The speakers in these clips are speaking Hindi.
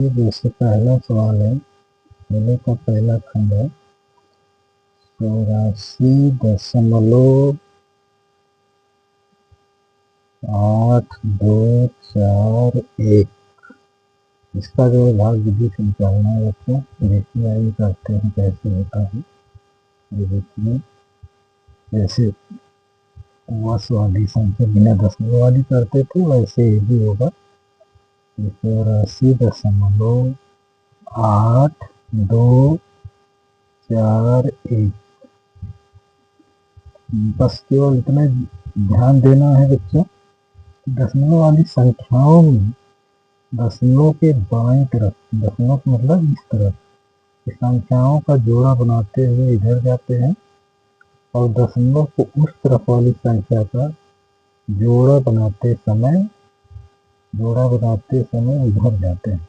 जैसे पहला सवाल है, पहले का पहला खंड है 84.824 इसका जो भाग विधि से निकालना है बच्चों। देखिए आइए करते हैं कैसे होता है। ये देखिए जैसे वस वाली संख्या बिना दशमलव वाली करते थे वैसे ये भी होगा। 84.824 बस केवल इतना ध्यान देना है बच्चों, दशमलव वाली संख्याओं में दशमलव के बाएं तरफ, दशमलव का मतलब इस तरफ की संख्याओं का जोड़ा बनाते हुए इधर जाते हैं और दशमलव को उस तरफ वाली संख्या का जोड़ा बनाते समय इधर जाते हैं।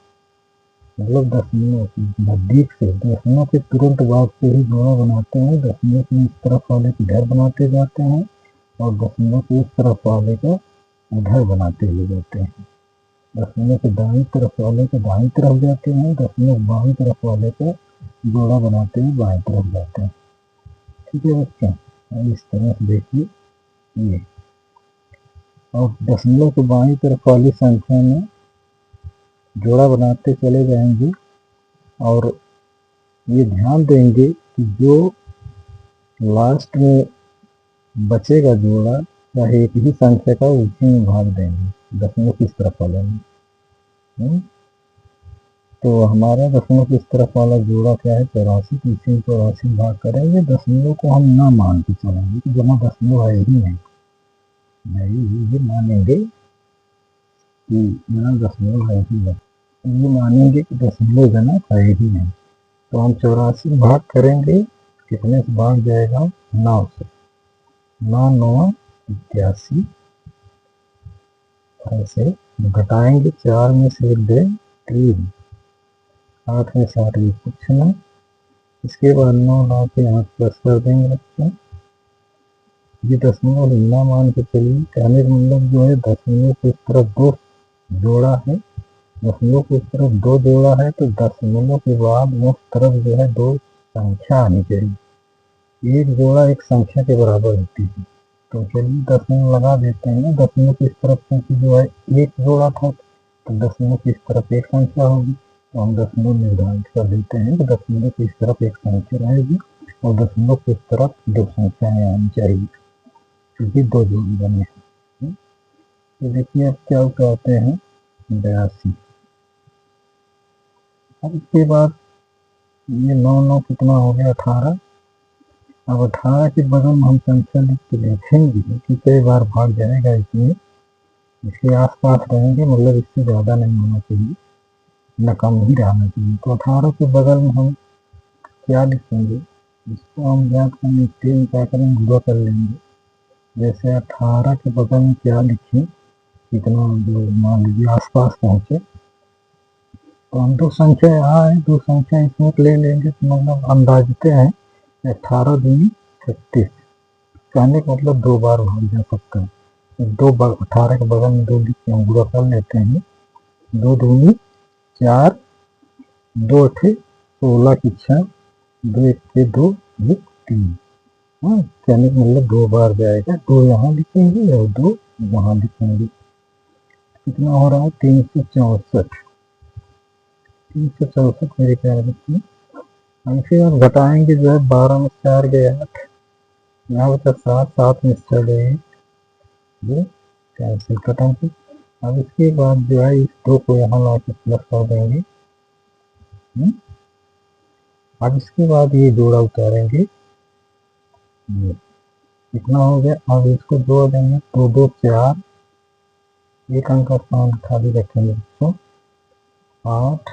मतलब दशमलव की नजदीक से, दशमलव के तुरंत बाद से ही जोड़ा बनाते हैं। दशमलव के इस तरफ वाले को इधर बनाते जाते हैं और दशमलव के उस तरफ वाले को उधर बनाते हुए जाते हैं। दशमलव के दाईं तरफ वाले को दाईं तरफ जाते हैं, दशमलव बाईं तरफ वाले को जोड़ा बनाते हुए बाईं तरफ जाते हैं। ठीक है बच्चों, इस तरह से देखिए ये। और दशमलव के बाईं तरफ वाली संख्या में जोड़ा बनाते चले जाएंगे और ये ध्यान देंगे कि जो लास्ट में बचेगा जोड़ा चाहे एक ही संख्या का उसी में भाग देंगे दशमलव किस तरफ वाले में। तो हमारा दशमलव किस तरफ वाला जोड़ा क्या है 84, तो इसी में 84 भाग करेंगे। दशमलव को हम ना मान के चलेंगे कि जहाँ दशमलव है ही नहीं, ये मानेंगे कि यहाँ दशमलव है ही नहीं, ये मानेंगे कि दशमलव जना है ही नहीं। तो हम 84 भाग करेंगे, कितने से भाग जाएगा 9 से, 9 9 81। ऐसे घटाएंगे, 4 में से 1 दे 3, 8 में 7 ये कुछ नहीं। इसके बाद 9 9 के यहाँ प्लस कर देंगे बच्चों। ये दशमलव ना मान के चलिए, कहने का मतलब जो है दशमलव के इस तरफ 2 जोड़ा है, दशमलव के इस तरफ 2 जोड़ा है, तो दशमलव के बाद उस तरफ जो है 2 संख्या आनी चाहिए। एक जोड़ा एक संख्या के बराबर होती है। तो चलिए दशमलव लगा देते हैं। दशमलव की इस तरफ क्योंकि जो है एक जोड़ा था तो दशमलव की इस तरफ एक संख्या होगी, तो हम दशमलव निर्धारित कर देते हैं कि दशमलव की इस तरफ एक संख्या रहेगी और दशमलव की इस तरफ 2 संख्याएं आनी चाहिए, क्योंकि 2 जोड़ी बने हैं। तो देखिए अब क्या उठाते हैं 82। अब इसके बाद ये 9 9 कितना हो गया 18। अब 18 के बगल में हम संख्या लिख के देखेंगे कि कई बार भाग जाएगा, इसमें इसके आसपास रहेंगे, मतलब इससे ज़्यादा नहीं होना चाहिए, न कम ही रहना चाहिए। तो 18 के बगल में हम क्या लिखेंगे, इसको हम याद करने के लिए क्या करेंगे, गुणा कर लेंगे। जैसे 18 के बगल में क्या लिखें, कितना जो मान लीजिए आसपास पहुँचे, तो हम 2 संख्या यहाँ है, 2 संख्या इसमें ले लेंगे, तो मतलब अंदाजते हैं 18 दूनी 36। कहने का मतलब 2 बार भाग जा सकता है। 18 के बगल में 2 लिख के हम गुणा कर लेते हैं। 2 दूनी 4, 2 अठे 16 की 6, 2 1 के 2, 1 3। कहने का मतलब 2 बार जाएगा, 2 यहाँ लिखेंगे और 2 वहाँ लिखेंगे। कितना हो रहा है 364। 364 मेरे ख्याल में। फिर आप घटाएंगे जो है 12 में 4 गए 8, यहाँ बचा 7, 7 में 6 गए, ये कैंसिल कटेंगे। अब इसके बाद जो है इस 2 को यहाँ ला के प्लस कर देंगे। अब इसके बाद ये जोड़ा उतारेंगे, ये कितना हो गया। अब इसको जोड़ देंगे, 2 2 4, एक अंक का स्थान खाली रखेंगे 108।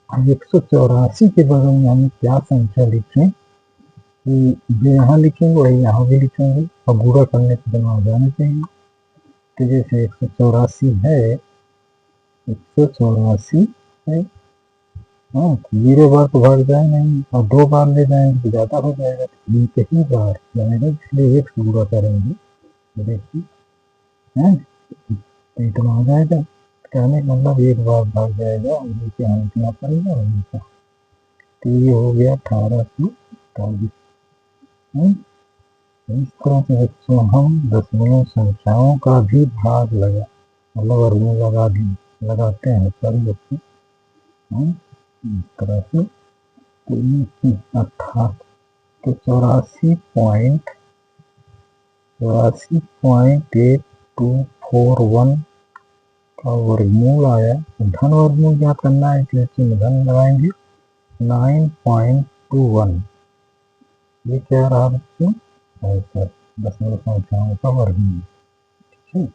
अब 184 के बगल में हमें क्या संख्या लिखें, कि जो यहाँ लिखेंगे वही यहाँ भी लिखेंगे और गुणा करने के बिना हो जाना चाहिए। तो जैसे 184 है, 184 है, हाँ 0 बार तो भाग जाए नहीं, और 2 बार ले जाएंगे तो ज़्यादा हो जाएगा, तो एक ही बार जाएगा, इसलिए 1 से गुणा करेंगे। देखिए है तो इतना हो जाएगा। कहने का मतलब एक बार भाग जाएगा और नीचे यहाँ लिखना पड़ेगा और नीचे। तो ये हो गया 1840। इस तरह से बच्चों हम दशमलव संख्याओं का भी भाग लगा मतलब वर्गमूल लगाते हैं सभी बच्चे इस तरह से। तो 84.8241 का वर्गमूल आया। धन वर्गमूल ज्ञात करना है इसलिए चिन्ह धन लगाएंगे। 9.21 ये क्या रहा बच्चों, दशमलव संख्याओं का वर्गमूल। ठीक है,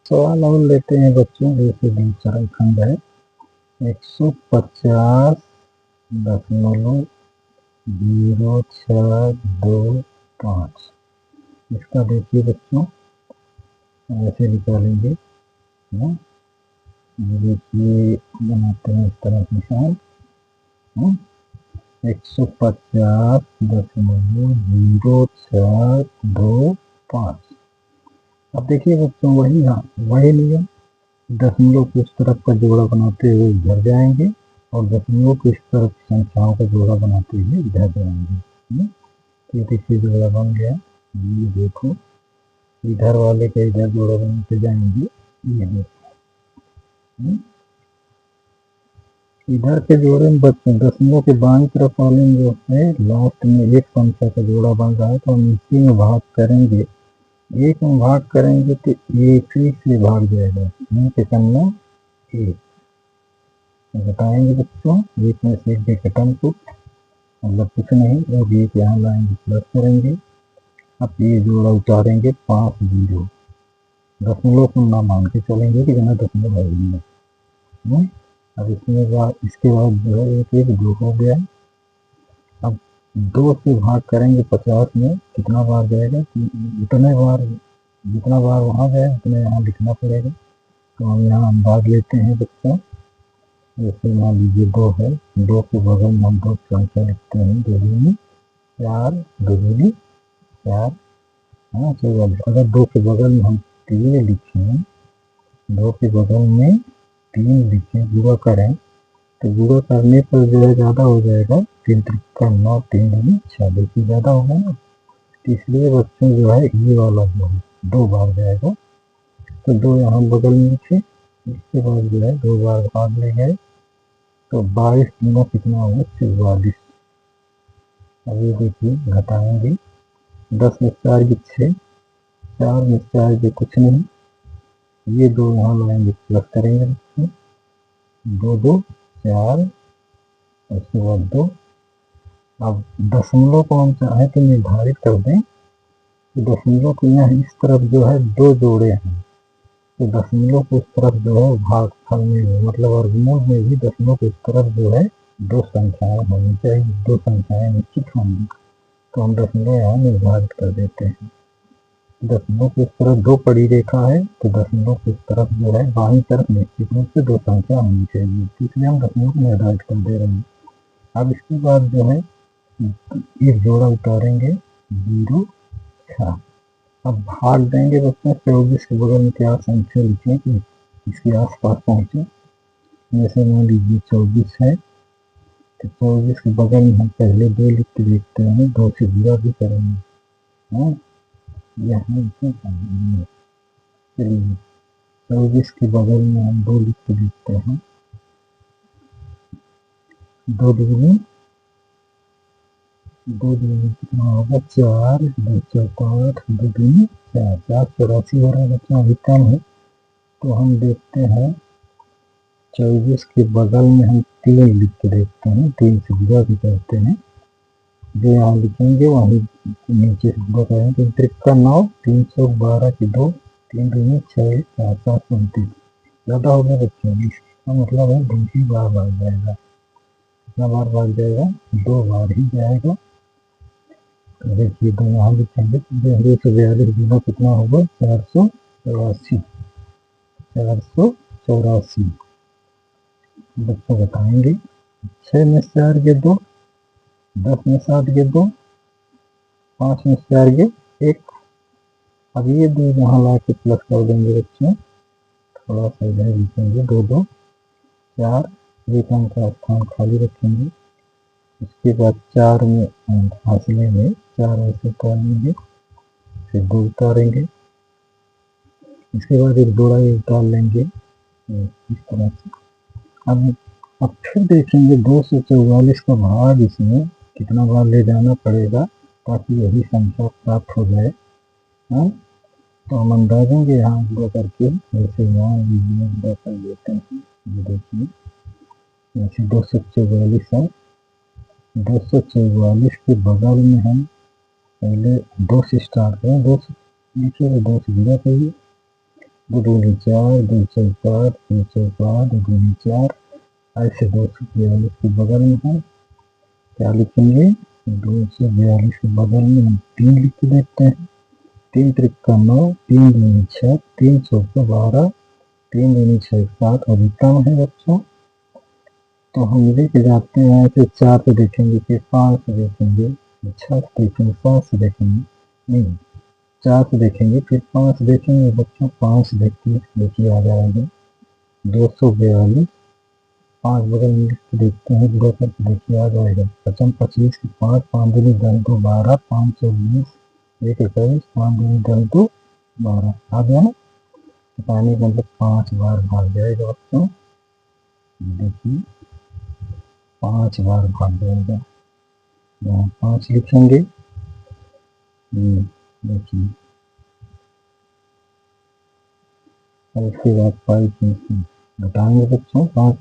सवाल और लेते हैं बच्चों। जैसे दूसरा खंड है 150.0625। इसका देखिए बच्चों ऐसे निकालेंगे ना, देखिए बनाते हैं इस तरह के निशान 150.0625। अब देखिए बच्चों वही नियम, दशमलव को इस तरफ का जोड़ा बनाते हुए इधर जाएंगे और दशमलव को इस तरफ संख्याओं का जोड़ा बनाते हुए इधर जाएंगे। तो देखिए जोड़ा बन गया। ये देखो इधर वाले का इधर जोड़ा बनाते जाएंगे। ये देखो इधर के जोड़े में बच्चों दशमलव के बाईं तरफ वाले में जो है लास्ट में एक संख्या का जोड़ा बन रहा है, तो हम इसी में भाग करेंगे। एक में भाग करेंगे तो एक ही से भाग जाएगा, एक करना एक घटाएंगे बच्चों, एक में से एक घटन को मतलब कुछ नहीं, और एक यहाँ लाएंगे प्लस करेंगे। अब ये जोड़ा उतारेंगे 5 0, दशमलव को ना मान के चलेंगे कि बिना दशमलव है ही नहीं। अब इसके बाद जो है एक 2 हो गया। अब 2 से भाग करेंगे 50 में, कितना बार जाएगा, जितना बार वहाँ जाए उतना यहाँ लिखना पड़ेगा। तो हम यहाँ भाग लेते हैं बच्चों। जैसे मान लीजिए 2 है, 2 के बगल में हम 2 संख्या लिखते हैं, 2 दूनी 4, 2 दूनी 4। अगर 2 के बगल में हम 3 लिखें, 2 के बगल में 3 लिखें, गुणा करें तो गुणा करने पर जो है ज़्यादा हो जाएगा, 3 3 9, 3 दूनी 6, देखिए ज़्यादा होगा ना। तो इसलिए बच्चों जो है ये वाला जो है 2 बार जाएगा। तो 2 यहाँ बगल में लिखे, इसके बाद जो है 2 बार भाग ले गए तो 22 गुना कितना होगा, 44। अब ये देखिए घटाएंगे, 10 में 4 की 6, 4 में 4 के कुछ नहीं, ये 2 यहाँ लाएंगे प्लस करेंगे 2 2 4, उसके बाद 2। अब दशमलव को हम चाहे तो निर्धारित कर दें कि दशमलव को यहाँ इस तरफ जो है 2 जोड़े हैं, तो दशमलव को इस तरफ जो है भागफल में मतलब वर्गमूल में भी दशमलव को इस तरफ जो है 2 संख्याएं होनी चाहिए, 2 संख्याएं निश्चित होंगी। तो हम दशमलव यहाँ निर्धारित कर देते हैं। दशमलव की इस तरफ 2 पड़ी रेखा है, तो दशमलव की इस तरफ जो है बाईं तरफ निश्चित रूप से 2 संख्या होनी चाहिए, इसलिए हम दशमलव को निर्धारित कर दे रहे हैं। अब इसके बाद जो है एक जोड़ा उतारेंगे 0 6। अब भाग देंगे बच्चों, 24 के बगल में क्या संख्या लिखें कि इसके आसपास पहुंचे। जैसे मान लीजिए 24 है, तो 24 के बगल में हम पहले 2 लिख के देखते हैं, 2 से गुणा भी करेंगे। चलिए 24 के बगल में हम 2 लिख के देखते हैं, 2 दूनी कितना होगा, 4, 2 चौका 8, 2 दूनी 4, 4 84 हो रहा है बच्चों, अभी कम है। तो हम देखते हैं 24 के बगल में हम 3 लिख के देखते हैं, 3 से गुणा भी करते हैं, जो यहाँ लिखेंगे वहीं नीचे से गुणा करेंगे। 9, 312 की 2, 3 दूनी 6, 4 7 29, ज़्यादा हो गया बच्चों। इसका मतलब है 2 ही बार भाग जाएगा। कितना बार भाग जाएगा, 2 बार ही जाएगा। तो देखिए 2 यहाँ लिखेंगे, 242 गुना कितना होगा, 484, 484 बच्चों बताएंगे। 6 में 4 के 2, 10 में 7 के 2, 5 में 4 के 1। अब ये 2 यहाँ ला के प्लस कर देंगे बच्चों, थोड़ा सा इधर लिखेंगे 2 2 4, एक अंक का स्थान खाली रखेंगे। उसके बाद 4 में फासले में 4 ऐसे उतारेंगे, फिर 2 उतारेंगे। इसके बाद एक जोड़ा ये उतार लेंगे इस तरह से। अब फिर देखेंगे 244 का भाग इसमें कितना बार ले जाना पड़ेगा ताकि यही संख्या प्राप्त हो जाए। हाँ, तो हम अंदाजेंगे यहाँ पूरा करके जैसे मान लीजिए पूरा कर लेते हैं। ये देखिए जैसे 244 है, 244 के बगल में हम पहले 2 से स्टार्ट करें। 2 से देखिए 2 से गुणा करिए, 2 दूनी 4, 2 चौक 8, 2 चौक 8, 2 दूनी 4। ऐसे 242 के बगल में हम क्या लिखेंगे, 242 के बगल में हम 3 लिख के देखते हैं। 3 त्रिक 9, 3 दूनी 6, 3 चौक 12, 3 दूनी 6 7 अधिकतम है बच्चों। तो हम लेके जाते हैं फिर 4 से देखेंगे, फिर 5 से देखेंगे, 6 से देखेंगे, 7 से देखेंगे, नहीं 4 से देखेंगे, फिर 5 से देखेंगे बच्चों। 5 से देखिए आ जाएगा 242। 5 बगल में लिख के देखते हैं, पूरा करके देखिए आ जाएगा 55 25 की 5, 5 दूनी 10 2 12, 5 से 19 1 21, 5 दूनी 10 2 12 आ गया ना। पानी का मतलब 5 बार भाग जाएगा बच्चों। देखिए 5 बार भाग जाएगा, यहाँ 5 लिखेंगे। देखिए इसके बाद 5 बताएंगे बच्चों। 5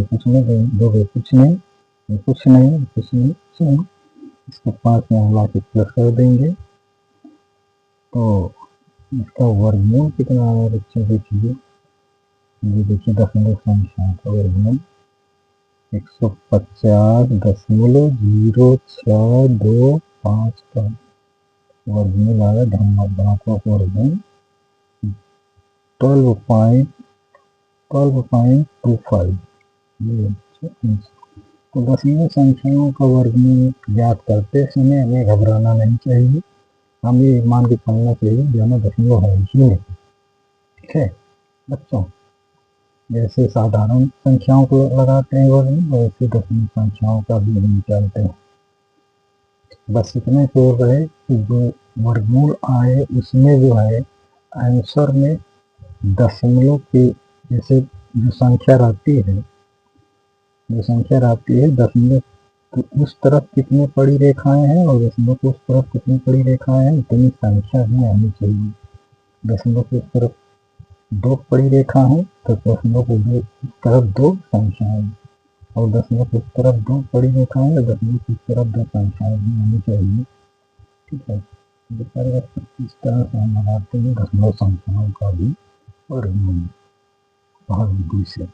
कुछ नहीं, 2 कुछ नहीं, कुछ नहीं, कुछ नहीं, कुछ नहीं। इसको 5 में हम ला के प्लस कर देंगे तो इसका वर्गमूल कितना आया बच्चों देखिए। ये देखिए दशमलव संख्या का वर्गमूल 150.062 का वर्गमूल आया। धनात्मक वर्गमूल 12.25। तो दशमलव संख्याओं का वर्गमूल ज्ञात करते समय हमें घबराना नहीं चाहिए। हमें ये मान के चलना चाहिए दोनों दशमलव है ही नहीं। ठीक है बच्चों, जैसे साधारण संख्याओं को लगाते हैं वर्गमूल, वैसे दशमलव संख्याओं का भी निकालते हैं। बस इतना जोर रहे कि जो वर्गमूल आए उसमें जो है आंसर में दशमलव के जैसे जो संख्या रहती है दशमलव तो उस तरफ कितनी बड़ी रेखाएं हैं और दशमलव को उस तरफ कितनी बड़ी रेखाएं हैं, इतनी संख्या भी आनी चाहिए। दशमलव को उस तरफ 2 बड़ी रेखा है तो दशमलव को उस तरफ 2 संख्याएं, और दशमलव को उस तरफ 2 बड़ी रेखाएं और दशमलव को उस तरफ 2 संख्याएं भी आनी चाहिए। ठीक है, इस तरह से हम लगाते हैं दशमलव संख्याओं का भी वर्गमूल भाग विधि से।